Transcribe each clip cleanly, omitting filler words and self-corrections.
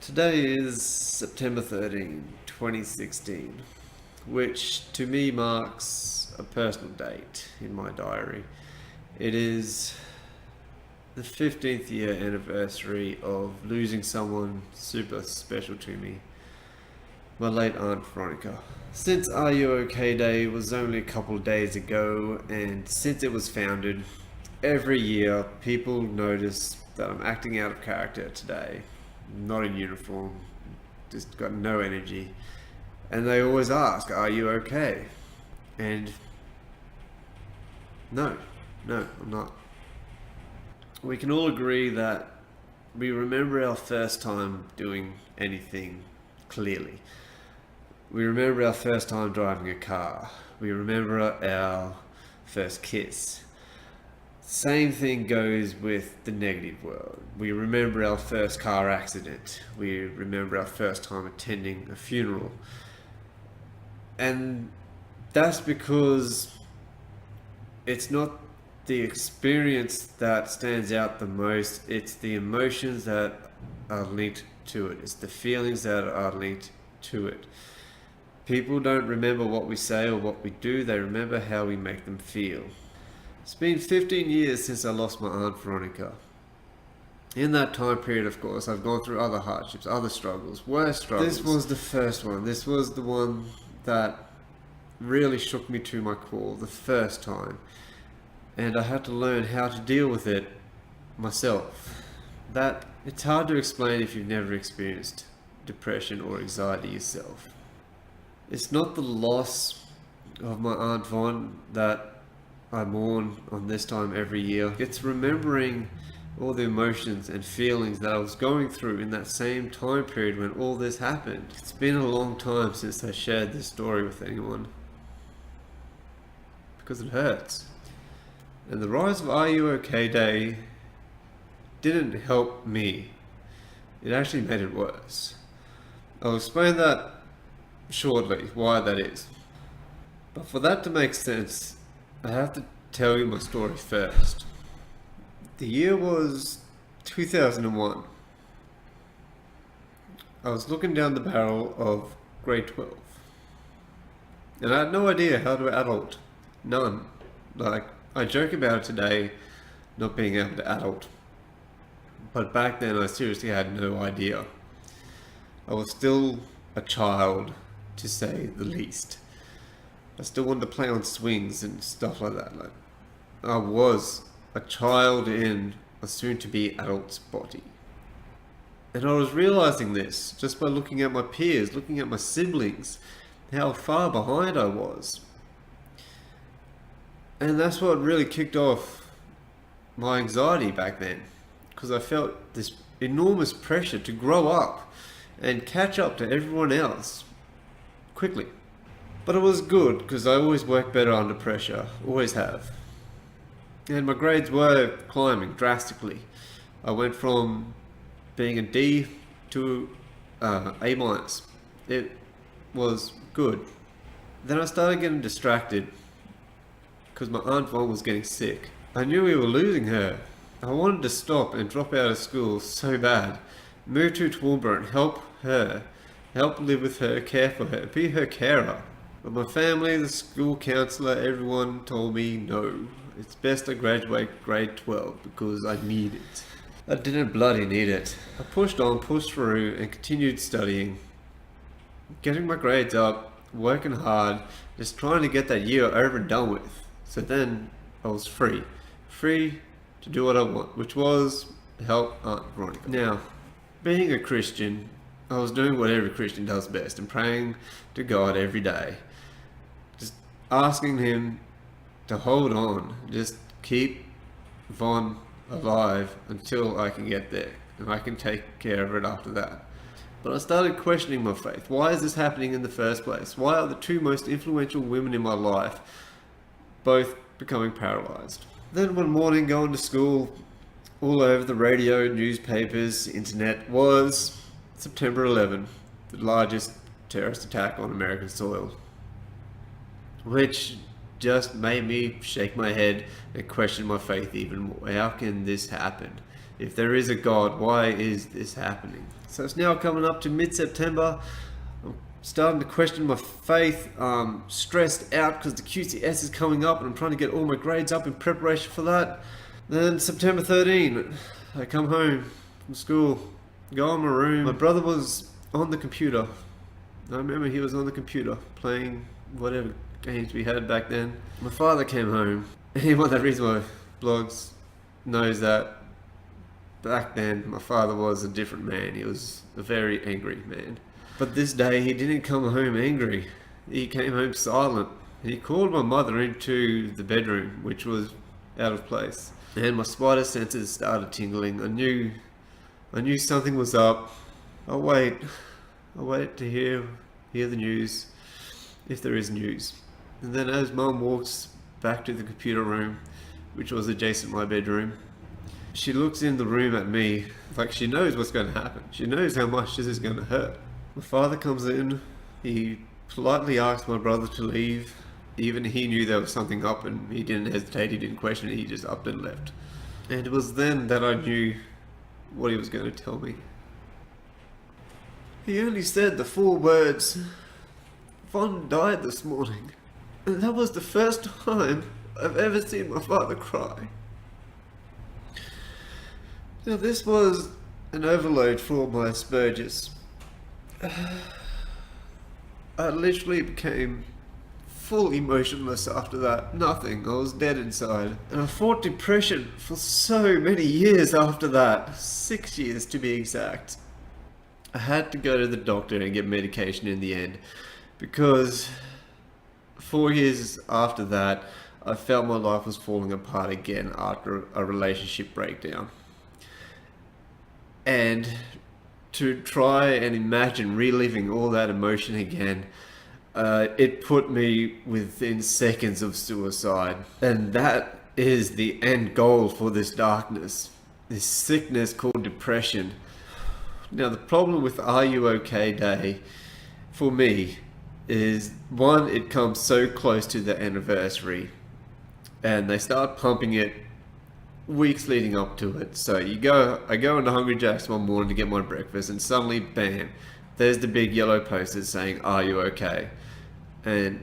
Today is September 13, 2016, which to me marks a personal date in my diary. It is the 15th year anniversary of losing someone super special to me, my late Aunt Veronica. Since Are You OK Day was only a couple of days ago, and since it was founded, every year people notice that I'm acting out of character today, not in uniform, just got no energy. And they always ask, "Are you okay?" And no, I'm not. We can all agree that we remember our first time doing anything clearly. We remember our first time driving a car. We remember our first kiss. Same thing goes with the negative world. We remember our first car accident. We remember our first time attending a funeral. And that's because it's not the experience that stands out the most, it's the emotions that are linked to it. It's the feelings that are linked to it. People don't remember what we say or what we do, they remember how we make them feel. It's been 15 years since I lost my Aunt Veronica. In that time period, of course, I've gone through other hardships, other struggles, worse struggles. This was the first one. This was the one that really shook me to my core the first time. And I had to learn how to deal with it myself. That it's hard to explain if you've never experienced depression or anxiety yourself. It's not the loss of my Aunt Von that I mourn on this time every year. It's remembering all the emotions and feelings that I was going through in that same time period when all this happened. It's been a long time since I shared this story with anyone, because it hurts. And the rise of Are You OK Day didn't help me. It actually made it worse. I'll explain that shortly, why that is. But for that to make sense, I have to tell you my story first. The year was 2001. I was looking down the barrel of grade 12. And I had no idea how to adult. None. I joke about it today, not being able to adult. But back then I seriously had no idea. I was still a child, to say the least. I still wanted to play on swings and stuff like that. I was a child in a soon-to-be adult's body. And I was realizing this just by looking at my peers, looking at my siblings, how far behind I was. And that's what really kicked off my anxiety back then, because I felt this enormous pressure to grow up and catch up to everyone else quickly. But it was good, because I always work better under pressure, always have. And my grades were climbing drastically. I went from being a D to A minus. It was good. Then I started getting distracted because my Aunt Von was getting sick. I knew we were losing her. I wanted to stop and drop out of school so bad. Move to Toowoomba and help her. Help live with her, care for her, be her carer. But my family, the school counsellor, everyone told me no. It's best I graduate grade 12 because I need it. I didn't bloody need it. I pushed on, pushed through, and continued studying. Getting my grades up, working hard, just trying to get that year over and done with. So then I was free. Free to do what I want, which was help Aunt Veronica. Now, being a Christian, I was doing what every Christian does best and praying to God every day. Just asking Him to hold on, just keep Von alive until I can get there, and I can take care of it after that. But I started questioning my faith. Why is this happening in the first place? Why are the two most influential women in my life both becoming paralyzed? Then one morning, going to school, all over the radio, newspapers, internet, was September 11, the largest terrorist attack on American soil, which just made me shake my head and question my faith even more. How can this happen? If there is a God, why is this happening? So it's now coming up to mid-September. I'm starting to question my faith. I'm stressed out because the QCS is coming up and I'm trying to get all my grades up in preparation for that. Then September 13, I come home from school, go in my room. My brother was on the computer. I remember he was on the computer playing whatever games we had back then. My father came home. Anyone that reads my blogs knows that back then my father was a different man. He was a very angry man. But this day he didn't come home angry. He came home silent. He called my mother into the bedroom, which was out of place. And my spider senses started tingling. I knew something was up. I'll wait to hear the news, if there is news. And then as Mum walks back to the computer room, which was adjacent to my bedroom, she looks in the room at me like she knows what's going to happen. She knows how much this is going to hurt. My father comes in. He politely asks my brother to leave. Even he knew there was something up and he didn't hesitate, he didn't question it, he just upped and left. And it was then that I knew what he was going to tell me. He only said the 4 words, "Von died this morning." And that was the first time I've ever seen my father cry. Now this was an overload for my Asperger's. I literally became full emotionless after that. Nothing. I was dead inside. And I fought depression for so many years after that. 6 years to be exact. I had to go to the doctor and get medication in the end because 4 years after that I felt my life was falling apart again after a relationship breakdown. And to try and imagine reliving all that emotion again, it put me within seconds of suicide. And that is the end goal for this darkness, this sickness called depression. Now the problem with Are You OK Day for me is, one, it comes so close to the anniversary and they start pumping it weeks leading up to it. So I go into Hungry Jack's one morning to get my breakfast and suddenly bam, there's the big yellow posters saying "Are you okay?" And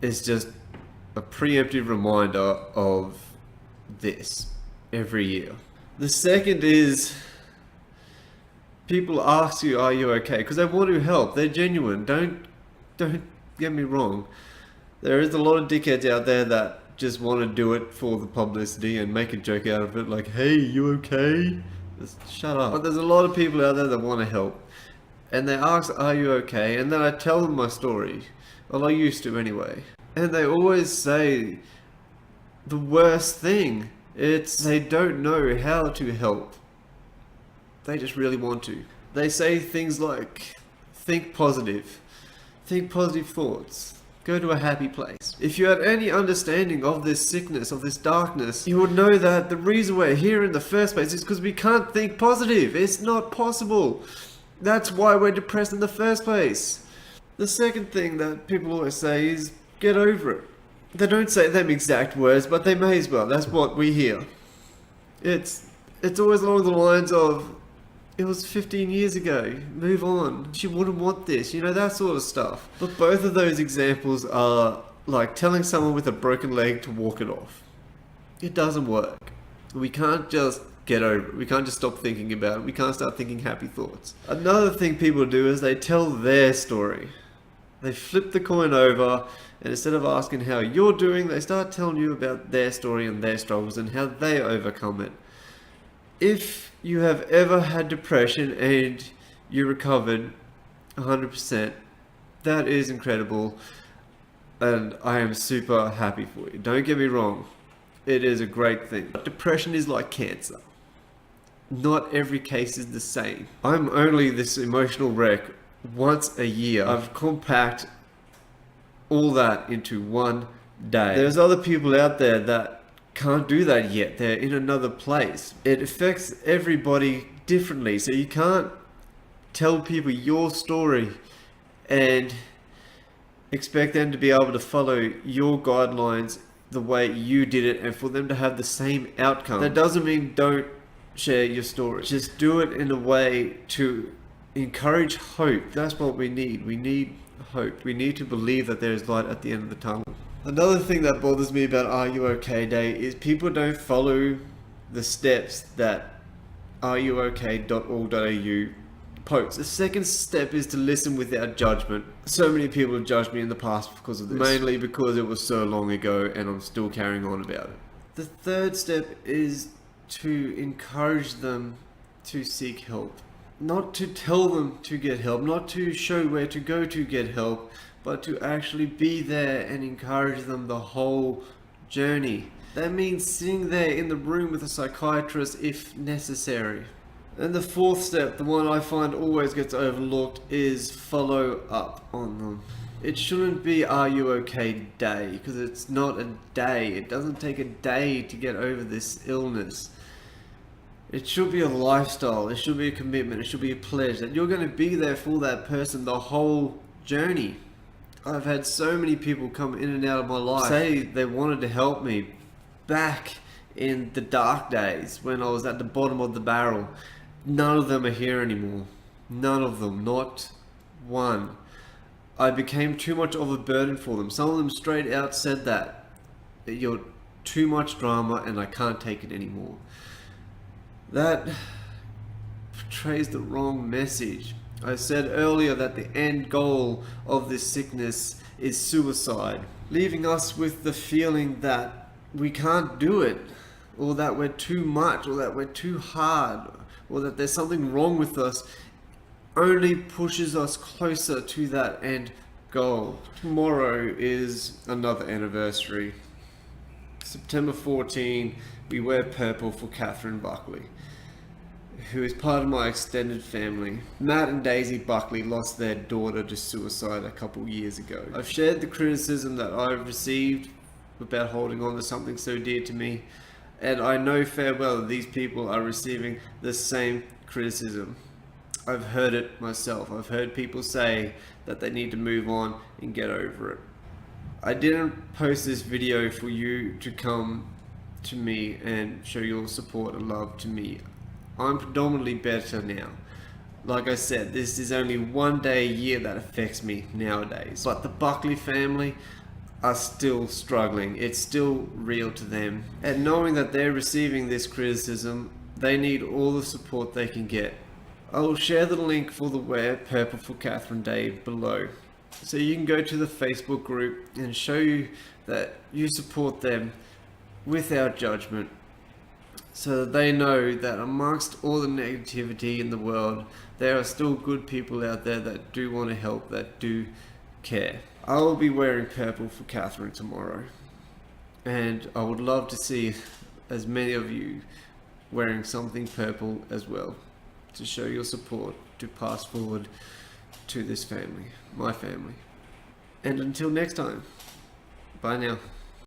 it's just a preemptive reminder of this every year. The second is people ask you, "Are you okay?" because they want to help. They're genuine. Don't get me wrong. There is a lot of dickheads out there that just want to do it for the publicity and make a joke out of it, like, "Hey, you okay?" Just shut up. But there's a lot of people out there that want to help, and they ask, "Are you okay?" And then I tell them my story. Well, I used to anyway. And they always say the worst thing. It's they don't know how to help. They just really want to. They say things like, think positive thoughts, go to a happy place. If you had any understanding of this sickness, of this darkness, you would know that the reason we're here in the first place is because we can't think positive. It's not possible. That's why we're depressed in the first place. The second thing that people always say is, get over it. They don't say them exact words, but they may as well. That's what we hear. It's always along the lines of, it was 15 years ago, move on, she wouldn't want this, that sort of stuff. But both of those examples are like telling someone with a broken leg to walk it off. It doesn't work. We can't just get over it. We can't just stop thinking about it. We can't start thinking happy thoughts. Another thing people do is they tell their story. They flip the coin over, and instead of asking how you're doing, they start telling you about their story and their struggles and how they overcome it. If you have ever had depression and you recovered 100%, that is incredible, and I am super happy for you. Don't get me wrong, it is a great thing. But depression is like cancer. Not every case is the same. I'm only this emotional wreck once a year. I've compact all that into one day. There's other people out there that can't do that yet. They're in another place. It affects everybody differently, so you can't tell people your story and expect them to be able to follow your guidelines the way you did it and for them to have the same outcome. That doesn't mean don't share your story. Just do it in a way to encourage hope. That's what we need. We need hope. We need to believe that there is light at the end of the tunnel. Another thing that bothers me about Are You OK Day is people don't follow the steps that ruok.org.au posts. The second step is to listen without judgment. So many people have judged me in the past because of this. Mainly because it was so long ago and I'm still carrying on about it. The third step is to encourage them to seek help. Not to tell them to get help, not to show where to go to get help, but to actually be there and encourage them the whole journey. That means sitting there in the room with a psychiatrist if necessary. And the fourth step, the one I find always gets overlooked, is follow up on them. It shouldn't be Are You OK Day, because it's not a day. It doesn't take a day to get over this illness. It should be a lifestyle. It should be a commitment. It should be a pledge that you're going to be there for that person the whole journey. I've had so many people come in and out of my life say they wanted to help me back in the dark days when I was at the bottom of the barrel. None of them are here anymore. None of them. Not one. I became too much of a burden for them. Some of them straight out said that. You're too much drama and I can't take it anymore. That portrays the wrong message. I said earlier that the end goal of this sickness is suicide, leaving us with the feeling that we can't do it, or that we're too much, or that we're too hard, or that there's something wrong with us, only pushes us closer to that end goal. Tomorrow is another anniversary. September 14, we wear purple for Catherine Buckley, who is part of my extended family. Matt and Daisy Buckley lost their daughter to suicide a couple years ago. I've shared the criticism that I've received about holding on to something so dear to me, and I know fair well that these people are receiving the same criticism. I've heard it myself. I've heard people say that they need to move on and get over it. I didn't post this video for you to come to me and show your support and love to me. I'm predominantly better now. Like I said, this is only one day a year that affects me nowadays. But the Buckley family are still struggling. It's still real to them. And knowing that they're receiving this criticism, they need all the support they can get. I will share the link for the Wear Purple for Catherine Day below. So you can go to the Facebook group and show you that you support them without judgment, so that they know that amongst all the negativity in the world, there are still good people out there that do want to help, that do care. I will be wearing purple for Catherine tomorrow, and I would love to see as many of you wearing something purple as well, to show your support, to pass forward to this family, my family. And until next time, bye now.